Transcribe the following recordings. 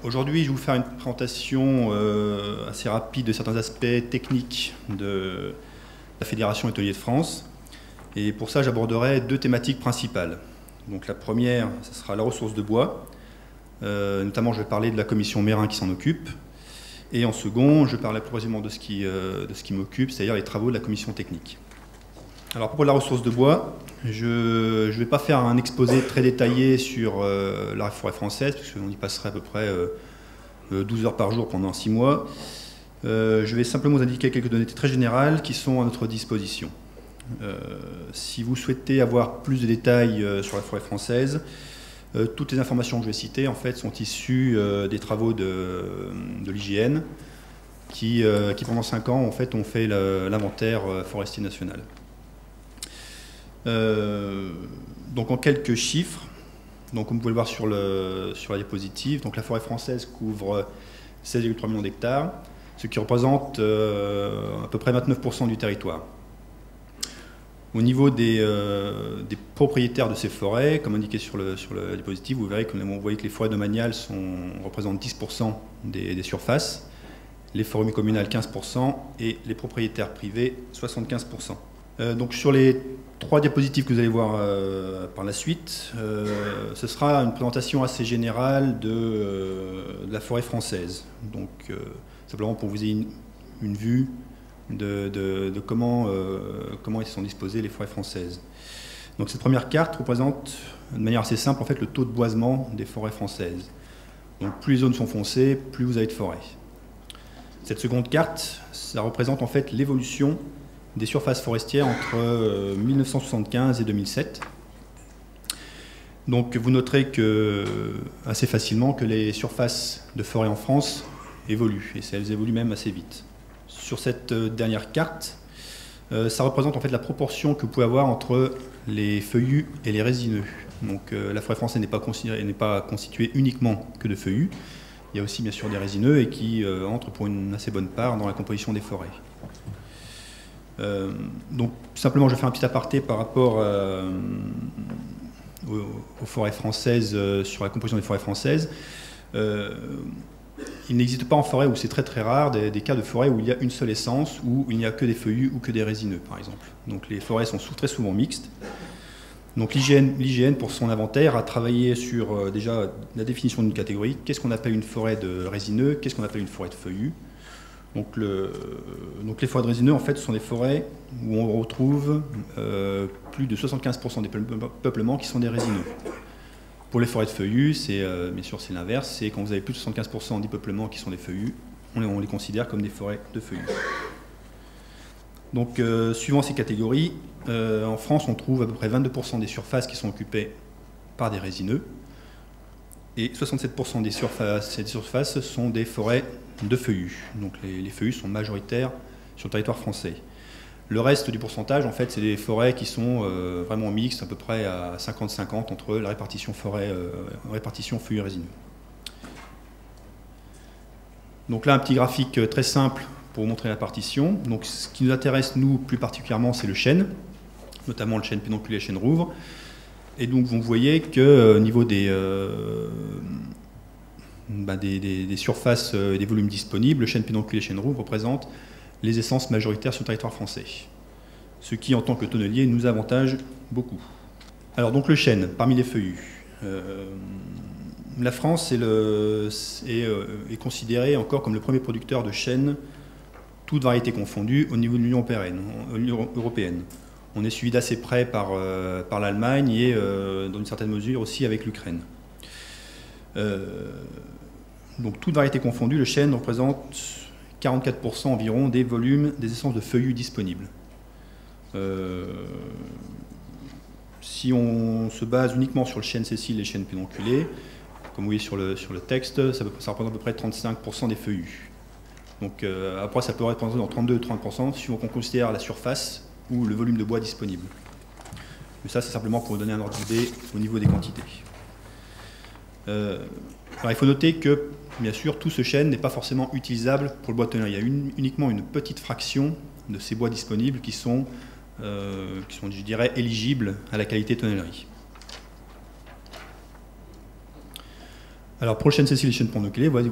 Aujourd'hui, je vais vous faire une présentation assez rapide de certains aspects techniques de la Fédération Hôtelier de France. Et pour ça, j'aborderai deux thématiques principales. Donc la première, ce sera la ressource de bois. Notamment, je vais parler de la commission Mérin qui s'en occupe. Et en second, je parlerai plus précisément de ce qui m'occupe, c'est-à-dire les travaux de la commission technique. Alors, pour la ressource de bois, je ne vais pas faire un exposé très détaillé sur la forêt française, parce qu'on y passerait à peu près 12 heures par jour pendant 6 mois. Je vais simplement vous indiquer quelques données très générales qui sont à notre disposition. Si vous souhaitez avoir plus de détails sur la forêt française, toutes les informations que je vais citer en fait, sont issues des travaux de l'IGN qui, pendant 5 ans, en fait, ont fait l'inventaire forestier national. Donc en quelques chiffres, donc comme vous pouvez le voir sur la diapositive, donc la forêt française couvre 16,3 millions d'hectares, ce qui représente à peu près 29% du territoire. Au niveau des propriétaires de ces forêts, comme indiqué sur la diapositive, vous voyez que les forêts domaniales représentent 10% des surfaces, les forêts communales 15% et les propriétaires privés 75%. Donc sur les 3 diapositives que vous allez voir par la suite, ce sera une présentation assez générale de la forêt française. Donc simplement pour que vous ayez une vue de comment ils sont disposés les forêts françaises. Donc cette première carte représente de manière assez simple en fait le taux de boisement des forêts françaises. Donc plus les zones sont foncées, plus vous avez de forêts. Cette seconde carte, ça représente en fait l'évolution des surfaces forestières entre 1975 et 2007. Donc vous noterez assez facilement que les surfaces de forêt en France évoluent, et elles évoluent même assez vite. Sur cette dernière carte, ça représente en fait la proportion que vous pouvez avoir entre les feuillus et les résineux. Donc la forêt française n'est pas constituée uniquement que de feuillus, il y a aussi bien sûr des résineux et qui entrent pour une assez bonne part dans la composition des forêts. Donc simplement je fais un petit aparté par rapport aux forêts françaises, sur la composition des forêts françaises. Il n'existe pas en forêt, où c'est très très rare, des cas de forêt où il y a une seule essence, où il n'y a que des feuillus ou que des résineux par exemple. Donc les forêts sont très souvent mixtes. Donc l'IGN pour son inventaire a travaillé sur déjà la définition d'une catégorie, qu'est-ce qu'on appelle une forêt de résineux, qu'est-ce qu'on appelle une forêt de feuillus. Donc les forêts de résineux, en fait, ce sont des forêts où on retrouve plus de 75% des peuplements qui sont des résineux. Pour les forêts de feuillus, bien sûr c'est l'inverse, c'est quand vous avez plus de 75% des peuplements qui sont des feuillus, on les considère comme des forêts de feuillus. Donc suivant ces catégories, en France on trouve à peu près 22% des surfaces qui sont occupées par des résineux, et 67% des surfaces sont des forêts de feuillus. Donc les feuillus sont majoritaires sur le territoire français. Le reste du pourcentage, en fait, c'est des forêts qui sont vraiment mixtes, à peu près à 50-50 entre la répartition feuillus et résineux. Donc là, un petit graphique très simple pour vous montrer la partition. Donc ce qui nous intéresse, nous, plus particulièrement, c'est le chêne, notamment le chêne pédonculé et le chêne rouvre. Et donc vous voyez qu'au niveau des surfaces et des volumes disponibles, le chêne pédonculé et le chêne rouvre représentent les essences majoritaires sur le territoire français. Ce qui, en tant que tonnelier, nous avantage beaucoup. Alors donc le chêne, parmi les feuillus. La France est considérée encore comme le premier producteur de chêne, toutes variétés confondues, au niveau de l'Union européenne. On est suivi d'assez près par l'Allemagne et, dans une certaine mesure, aussi avec l'Ukraine. Donc, toutes variétés confondues, le chêne représente 44% environ des volumes des essences de feuillus disponibles. Si on se base uniquement sur le chêne sessile et le chêne pédonculé, comme vous voyez sur le texte, ça représente à peu près 35% des feuillus. Donc, après, ça peut représenter dans 32 et 30% si on considère la surface ou le volume de bois disponible. Mais ça, c'est simplement pour vous donner un ordre d'idée au niveau des quantités. Alors, il faut noter que, bien sûr, tout ce chêne n'est pas forcément utilisable pour le bois tonnelier. Il y a uniquement une petite fraction de ces bois disponibles qui sont, je dirais, éligibles à la qualité tonnellerie. Alors pour le chêne Cécile Pendonculé, voilà,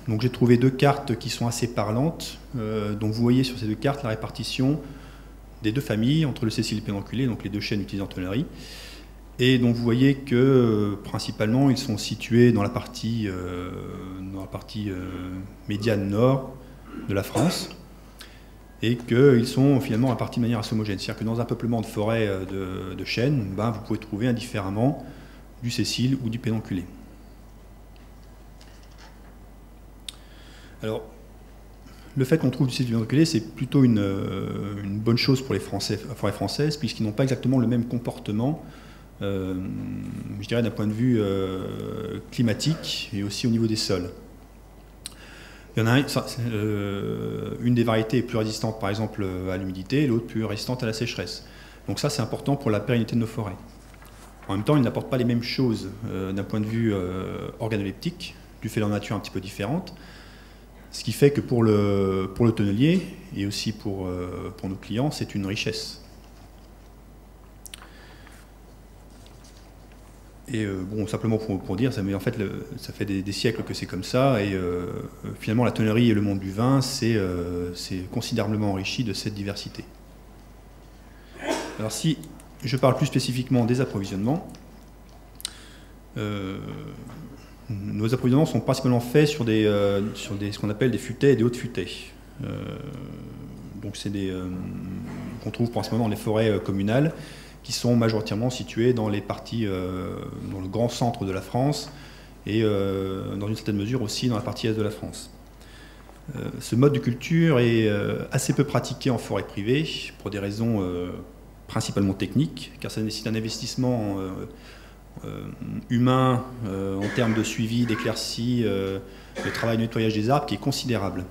donc j'ai trouvé 2 cartes qui sont assez parlantes. Donc vous voyez sur ces 2 cartes la répartition des 2 familles entre le Cécile pédonculé, donc les 2 chênes utilisés en tonnerie. Et donc vous voyez que principalement ils sont situés dans la partie médiane nord de la France, et qu'ils sont finalement répartis de manière assez homogène. C'est-à-dire que dans un peuplement de forêt de chênes, vous pouvez trouver indifféremment du Cécile ou du pédonculé. Alors, le fait qu'on trouve du Cécile pédonculé, c'est plutôt une bonne chose pour les forêts françaises, puisqu'ils n'ont pas exactement le même comportement, je dirais d'un point de vue climatique et aussi au niveau des sols. Il y en a une des variétés est plus résistante par exemple à l'humidité, et l'autre plus résistante à la sécheresse. Donc ça c'est important pour la pérennité de nos forêts. En même temps, ils n'apportent pas les mêmes choses d'un point de vue organoleptique, du fait de leur nature un petit peu différente. Ce qui fait que pour le tonnelier et aussi pour nos clients, c'est une richesse. Et bon, simplement pour dire, mais en fait, ça fait des siècles que c'est comme ça, et finalement la tonnerie et le monde du vin, c'est considérablement enrichi de cette diversité. Alors si je parle plus spécifiquement des approvisionnements, nos approvisionnements sont principalement faits sur ce qu'on appelle des futaies et des hautes futaies. Donc c'est qu'on trouve principalement dans les forêts communales, qui sont majoritairement situés dans les parties, dans le grand centre de la France et dans une certaine mesure aussi dans la partie est de la France. Ce mode de culture est assez peu pratiqué en forêt privée pour des raisons principalement techniques, car ça nécessite un investissement humain en termes de suivi, d'éclaircie, de travail de nettoyage des arbres qui est considérable.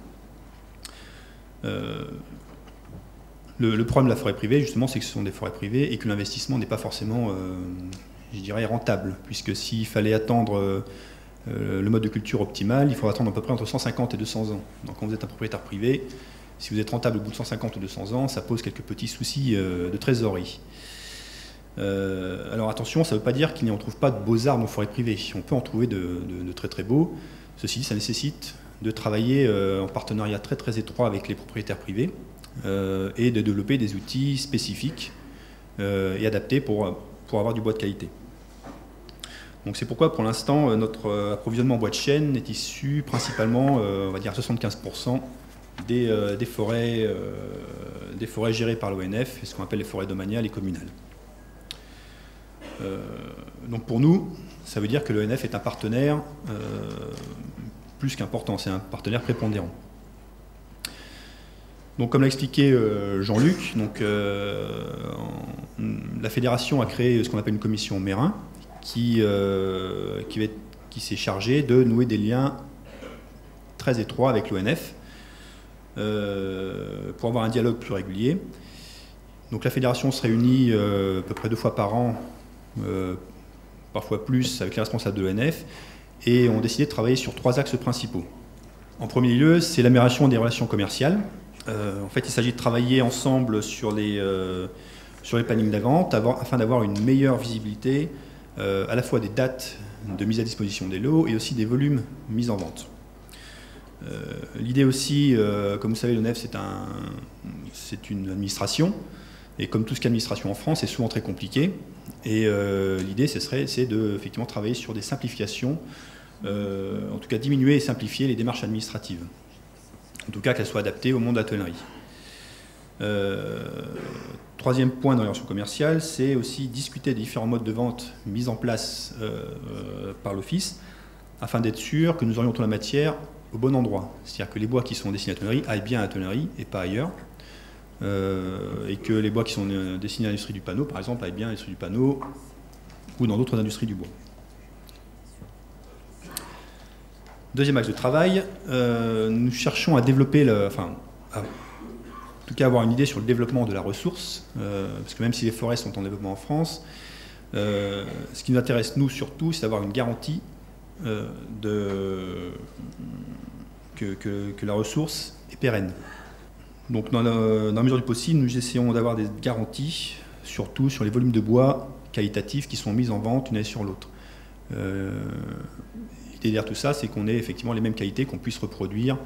Le problème de la forêt privée, justement, c'est que ce sont des forêts privées et que l'investissement n'est pas forcément, je dirais, rentable, puisque s'il fallait attendre le mode de culture optimal, il faudra attendre à peu près entre 150 et 200 ans. Donc quand vous êtes un propriétaire privé, si vous êtes rentable au bout de 150 ou 200 ans, ça pose quelques petits soucis de trésorerie. Alors attention, ça ne veut pas dire qu'il n'y en trouve pas de beaux arbres en forêt privée. On peut en trouver de très très beaux. Ceci dit, ça nécessite de travailler en partenariat très très étroit avec les propriétaires privés, et de développer des outils spécifiques et adaptés pour avoir du bois de qualité. Donc c'est pourquoi pour l'instant notre approvisionnement en bois de chêne est issu principalement, on va dire 75% des forêts gérées par l'ONF, ce qu'on appelle les forêts domaniales et communales. Donc pour nous, ça veut dire que l'ONF est un partenaire plus qu'important, c'est un partenaire prépondérant. Donc, comme l'a expliqué Jean-Luc, la fédération a créé ce qu'on appelle une commission Mérin qui s'est chargée de nouer des liens très étroits avec l'ONF pour avoir un dialogue plus régulier. Donc la fédération se réunit à peu près 2 fois par an, parfois plus, avec les responsables de l'ONF, et ont décidé de travailler sur 3 axes principaux. En premier lieu, c'est l'amélioration des relations commerciales. En fait, il s'agit de travailler ensemble sur les plannings de vente afin d'avoir une meilleure visibilité à la fois des dates de mise à disposition des lots et aussi des volumes mis en vente. L'idée aussi, comme vous savez, l'ONF c'est une administration, et comme tout ce qui est administration en France, c'est souvent très compliqué. Et l'idée, c'est de effectivement travailler sur des simplifications, en tout cas diminuer et simplifier les démarches administratives. En tout cas, qu'elles soient adaptées au monde de la tonnerie. Troisième point dans la relation commerciale, c'est aussi discuter des différents modes de vente mis en place par l'Office, afin d'être sûr que nous orientons la matière au bon endroit. C'est-à-dire que les bois qui sont destinés à la tonnerie aillent bien à la tonnerie et pas ailleurs. Et que les bois qui sont destinés à l'industrie du panneau, par exemple, aillent bien à l'industrie du panneau ou dans d'autres industries du bois. Deuxième axe de travail, nous cherchons à développer, en tout cas avoir une idée sur le développement de la ressource, parce que même si les forêts sont en développement en France, ce qui nous intéresse nous surtout, c'est d'avoir une garantie que la ressource est pérenne. Donc dans la mesure du possible, nous essayons d'avoir des garanties, surtout sur les volumes de bois qualitatifs qui sont mis en vente une année sur l'autre. L'idée derrière tout ça, c'est qu'on ait effectivement les mêmes qualités, qu'on puisse reproduire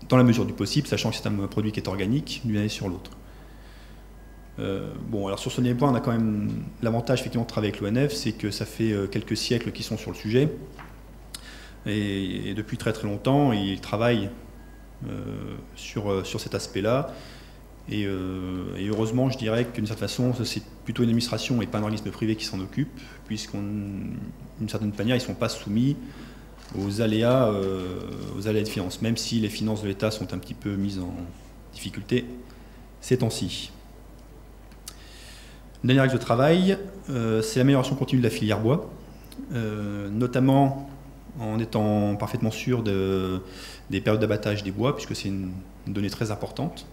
dans la mesure du possible, sachant que c'est un produit qui est organique d'une année sur l'autre. Bon, alors sur ce dernier point, on a quand même l'avantage effectivement de travailler avec l'ONF, c'est que ça fait quelques siècles qu'ils sont sur le sujet, et depuis très très longtemps, ils travaillent sur cet aspect-là. Et heureusement, je dirais que d'une certaine façon, c'est plutôt une administration et pas un organisme privé qui s'en occupe, puisqu'd'une certaine manière, ils ne sont pas soumis aux aléas de finances, même si les finances de l'État sont un petit peu mises en difficulté ces temps-ci. Le dernier axe de travail, c'est l'amélioration continue de la filière bois, notamment en étant parfaitement sûr des périodes d'abattage des bois, puisque c'est une donnée très importante.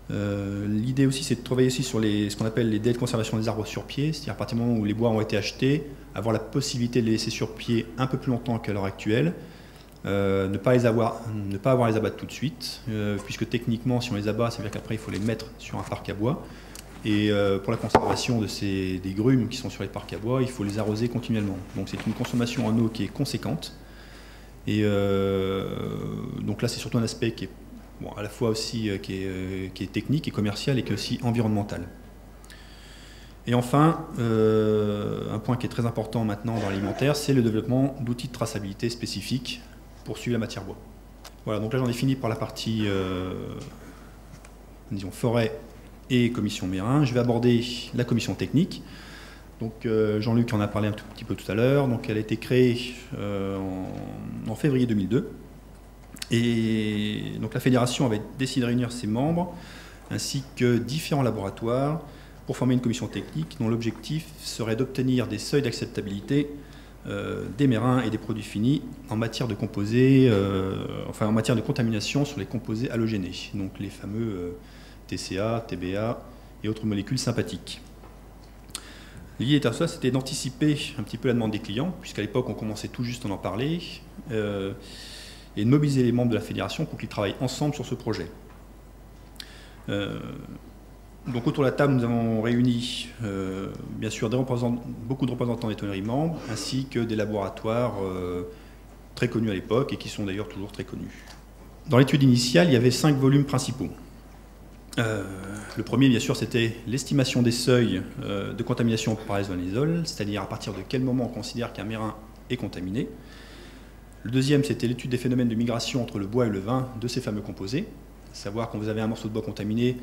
L'idée aussi, c'est de travailler aussi sur ce qu'on appelle les délais de conservation des arbres sur pied, c'est-à-dire à partir du moment où les bois ont été achetés, avoir la possibilité de les laisser sur pied un peu plus longtemps qu'à l'heure actuelle, ne pas avoir à les abattre tout de suite, puisque techniquement, si on les abat, ça veut dire qu'après, il faut les mettre sur un parc à bois. Et pour la conservation des grumes qui sont sur les parcs à bois, il faut les arroser continuellement. Donc c'est une consommation en eau qui est conséquente. Et donc là, c'est surtout un aspect qui est à la fois aussi qui est technique et commercial et qui est aussi environnemental. Et enfin, un point qui est très important maintenant dans l'alimentaire, c'est le développement d'outils de traçabilité spécifiques pour suivre la matière bois. Voilà, donc là j'en ai fini par la partie disons forêt et commission Mérin. Je vais aborder la commission technique. Donc Jean-Luc en a parlé un tout petit peu tout à l'heure. Donc elle a été créée en février 2002. Et donc la fédération avait décidé de réunir ses membres ainsi que différents laboratoires pour former une commission technique dont l'objectif serait d'obtenir des seuils d'acceptabilité des mérins et des produits finis en matière de composés, en matière de contamination sur les composés halogénés, donc les fameux TCA, TBA et autres molécules sympathiques. L'idée derrière ça, c'était d'anticiper un petit peu la demande des clients, puisqu'à l'époque on commençait tout juste à en parler, et de mobiliser les membres de la fédération pour qu'ils travaillent ensemble sur ce projet. Donc autour de la table, nous avons réuni bien sûr beaucoup de représentants des tonneries membres, ainsi que des laboratoires très connus à l'époque et qui sont d'ailleurs toujours très connus. Dans l'étude initiale, il y avait 5 volumes principaux. Le premier, bien sûr, c'était l'estimation des seuils de contamination par azonisole, c'est-à-dire à partir de quel moment on considère qu'un mérin est contaminé. Le deuxième, c'était l'étude des phénomènes de migration entre le bois et le vin de ces fameux composés, savoir quand vous avez un morceau de bois contaminé,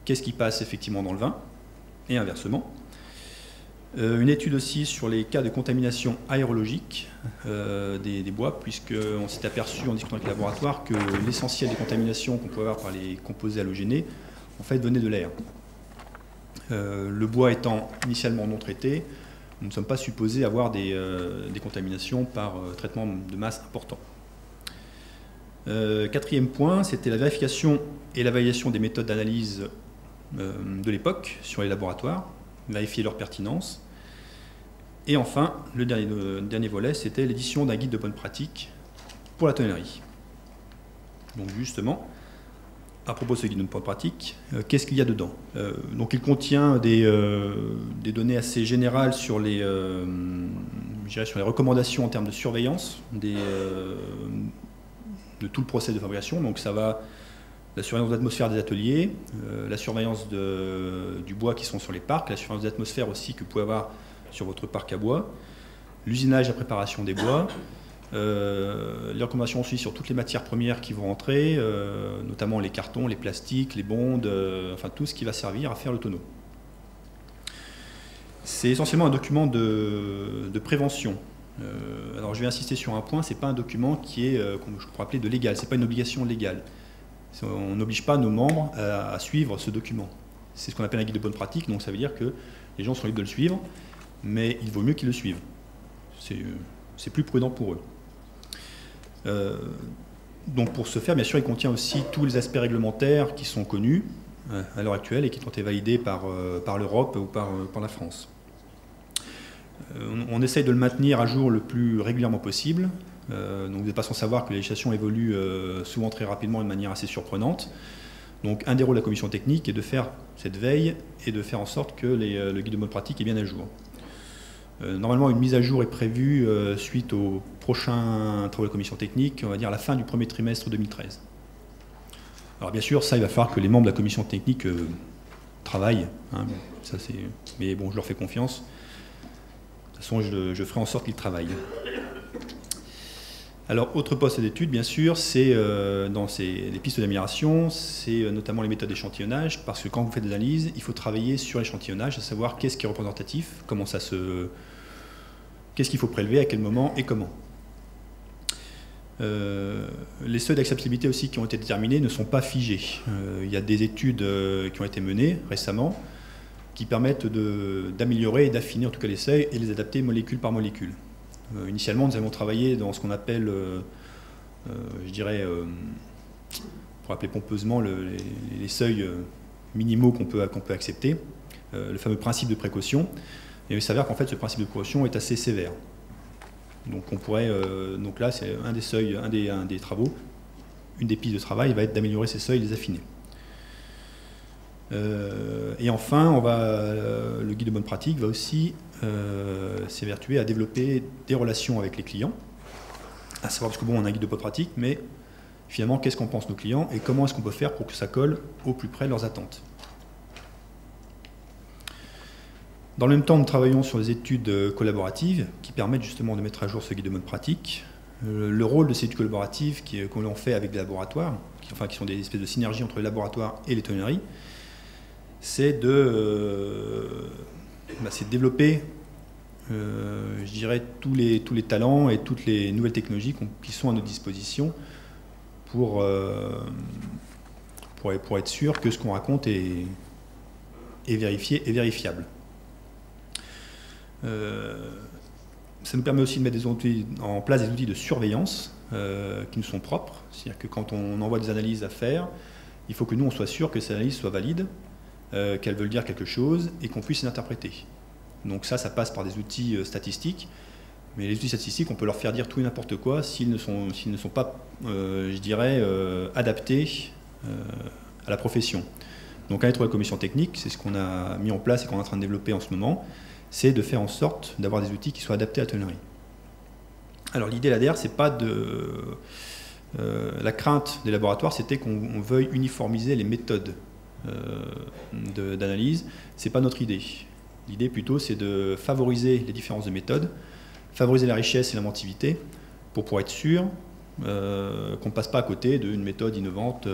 qu'est-ce qui passe effectivement dans le vin, et inversement. Une étude aussi sur les cas de contamination aérologique des bois, puisqu'on s'est aperçu en discutant avec le laboratoire que l'essentiel des contaminations qu'on pouvait avoir par les composés halogénés, en fait, venait de l'air. Le bois étant initialement non traité, nous ne sommes pas supposés avoir des contaminations par traitement de masse important. Quatrième point, c'était la vérification et la validation des méthodes d'analyse de l'époque sur les laboratoires, vérifier leur pertinence. Et enfin, le dernier volet, c'était l'édition d'un guide de bonne pratique pour la tonnerie. Donc justement, à propos de ce guide de bonne pratique, qu'est-ce qu'il y a dedans? Donc il contient des données assez générales sur les recommandations en termes de surveillance de tout le procès de fabrication. Donc ça va la surveillance de l'atmosphère des ateliers, la surveillance du bois qui sont sur les parcs, la surveillance de l'atmosphère aussi que vous pouvez avoir sur votre parc à bois, l'usinage et la préparation des bois, les recommandations aussi sur toutes les matières premières qui vont rentrer, notamment les cartons, les plastiques, les bondes, enfin tout ce qui va servir à faire le tonneau. C'est essentiellement un document de prévention. Alors je vais insister sur un point, ce n'est pas un document qui est, comme je pourrais appeler, de légal, ce n'est pas une obligation légale. On n'oblige pas nos membres à suivre ce document. C'est ce qu'on appelle un guide de bonne pratique, donc ça veut dire que les gens sont libres de le suivre, mais il vaut mieux qu'ils le suivent. C'est plus prudent pour eux. Donc pour ce faire, bien sûr, il contient aussi tous les aspects réglementaires qui sont connus à l'heure actuelle et qui ont été validés par l'Europe ou par la France. On essaye de le maintenir à jour le plus régulièrement possible. Donc vous n'êtes pas sans savoir que la législation évolue souvent très rapidement de manière assez surprenante. Donc un des rôles de la commission technique est de faire cette veille et de faire en sorte que le guide de bonne pratique est bien à jour. Normalement, une mise à jour est prévue suite aux prochains travaux de la commission technique, on va dire à la fin du premier trimestre 2013. Alors bien sûr, ça, il va falloir que les membres de la commission technique travaillent. Hein, ça, mais bon, je leur fais confiance. De toute façon, je ferai en sorte qu'ils travaillent. Alors, autre poste d'étude, bien sûr, c'est dans les pistes d'amélioration, c'est notamment les méthodes d'échantillonnage, parce que quand vous faites des analyses, il faut travailler sur l'échantillonnage, à savoir qu'est-ce qui est représentatif, qu'est-ce qu'il faut prélever, à quel moment et comment. Les seuils d'acceptabilité aussi qui ont été déterminés ne sont pas figés. Il y a des études qui ont été menées récemment qui permettent d'améliorer et d'affiner en tout cas les seuils et les adapter molécule par molécule. Initialement, nous avons travaillé dans ce qu'on appelle, je dirais, pour appeler pompeusement les seuils minimaux qu'on peut accepter, le fameux principe de précaution. Et il s'avère qu'en fait, ce principe de précaution est assez sévère. Donc, donc là, c'est un des seuils, un des travaux, une des pistes de travail va être d'améliorer ces seuils et les affiner. Et enfin, le guide de bonne pratique va aussi s'évertuer à développer des relations avec les clients, à savoir, parce que bon, on a un guide de bonne pratique, mais finalement, qu'est-ce qu'en pensent nos clients et comment est-ce qu'on peut faire pour que ça colle au plus près de leurs attentes. Dans le même temps, nous travaillons sur les études collaboratives qui permettent justement de mettre à jour ce guide de bonne pratique. Le rôle de ces études collaboratives que l'on fait avec des laboratoires, qui sont des espèces de synergies entre les laboratoires et les tonneries, c'est de développer, je dirais, tous les talents et toutes les nouvelles technologies qui sont à notre disposition pour être sûr que ce qu'on raconte est vérifié et vérifiable. Ça nous permet aussi de mettre en place des outils de surveillance qui nous sont propres. C'est-à-dire que quand on envoie des analyses à faire, il faut que nous, on soit sûr que ces analyses soient valides, qu'elles veulent dire quelque chose et qu'on puisse les interpréter. Donc ça passe par des outils statistiques, mais les outils statistiques, on peut leur faire dire tout et n'importe quoi s'ils ne sont pas, je dirais, adaptés à la profession. Donc à l'être de la commission technique, c'est ce qu'on a mis en place et qu'on est en train de développer en ce moment, c'est de faire en sorte d'avoir des outils qui soient adaptés à la tonnerie. Alors l'idée là derrière, c'est pas de... la crainte des laboratoires, c'était qu'on veuille uniformiser les méthodes d'analyse. C'est pas notre idée. L'idée plutôt, c'est de favoriser les différences de méthodes, favoriser la richesse et l'inventivité, pour pouvoir être sûr qu'on ne passe pas à côté d'une méthode innovante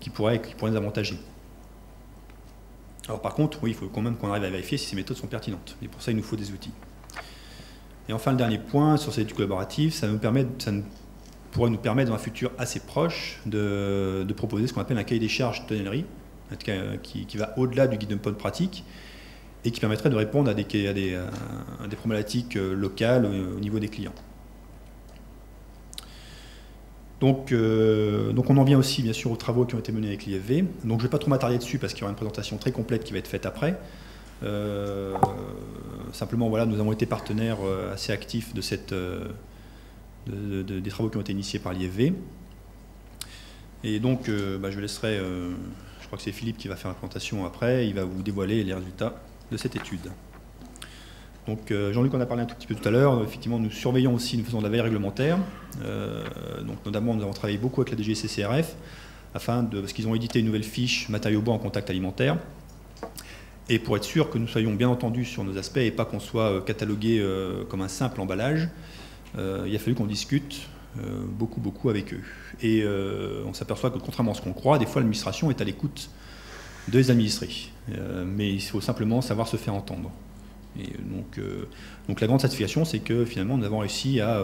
qui pourrait nous avantager. Alors par contre, oui, il faut quand même qu'on arrive à vérifier si ces méthodes sont pertinentes. Et pour ça, il nous faut des outils. Et enfin, le dernier point sur ces études collaboratives, ça pourrait nous permettre dans un futur assez proche de proposer ce qu'on appelle un cahier des charges de tonnellerie, qui va au-delà du guide de bonne pratique et qui permettrait de répondre à des problématiques locales au niveau des clients. Donc on en vient aussi bien sûr aux travaux qui ont été menés avec l'IFV. Donc je ne vais pas trop m'attarder dessus parce qu'il y aura une présentation très complète qui va être faite après. Simplement voilà, nous avons été partenaires assez actifs des travaux qui ont été initiés par l'IFV. Et donc je laisserai, je crois que c'est Philippe qui va faire la présentation après, il va vous dévoiler les résultats de cette étude. Donc Jean-Luc en a parlé un tout petit peu tout à l'heure, effectivement nous surveillons aussi, nous faisons de la veille réglementaire, donc notamment nous avons travaillé beaucoup avec la DGCCRF, parce qu'ils ont édité une nouvelle fiche matériaux bois en contact alimentaire, et pour être sûr que nous soyons bien entendus sur nos aspects et pas qu'on soit catalogué comme un simple emballage, il a fallu qu'on discute beaucoup avec eux. Et on s'aperçoit que contrairement à ce qu'on croit, des fois l'administration est à l'écoute des administrés, mais il faut simplement savoir se faire entendre. Et donc la grande satisfaction, c'est que finalement nous avons réussi à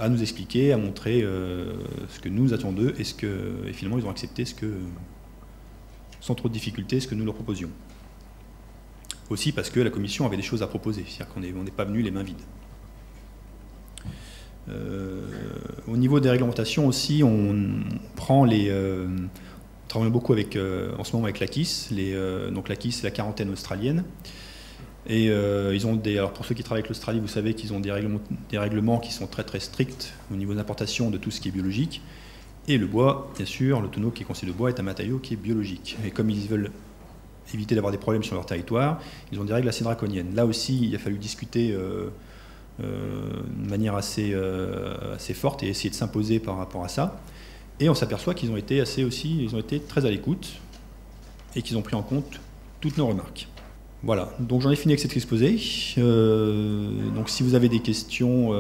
nous expliquer, à montrer ce que nous attendions d'eux et finalement ils ont accepté sans trop de difficultés ce que nous leur proposions. Aussi parce que la commission avait des choses à proposer, c'est-à-dire qu'on n'est pas venu les mains vides. Au niveau des réglementations aussi, on travaille beaucoup en ce moment avec l'AKIS. Donc l'AKIS, c'est la quarantaine australienne. Et ils ont alors pour ceux qui travaillent avec l'Australie, vous savez qu'ils ont des règlements qui sont très stricts au niveau d'importation de tout ce qui est biologique. Et le bois, bien sûr, le tonneau qui est constitué de bois est un matériau qui est biologique. Et comme ils veulent éviter d'avoir des problèmes sur leur territoire, ils ont des règles assez draconiennes. Là aussi, il a fallu discuter de manière assez forte et essayer de s'imposer par rapport à ça. Et on s'aperçoit qu'ils ont été très à l'écoute et qu'ils ont pris en compte toutes nos remarques. Voilà, donc j'en ai fini avec cet exposé. Donc si vous avez des questions,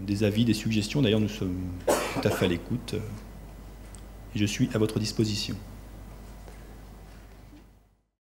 des avis, des suggestions, d'ailleurs nous sommes tout à fait à l'écoute et je suis à votre disposition.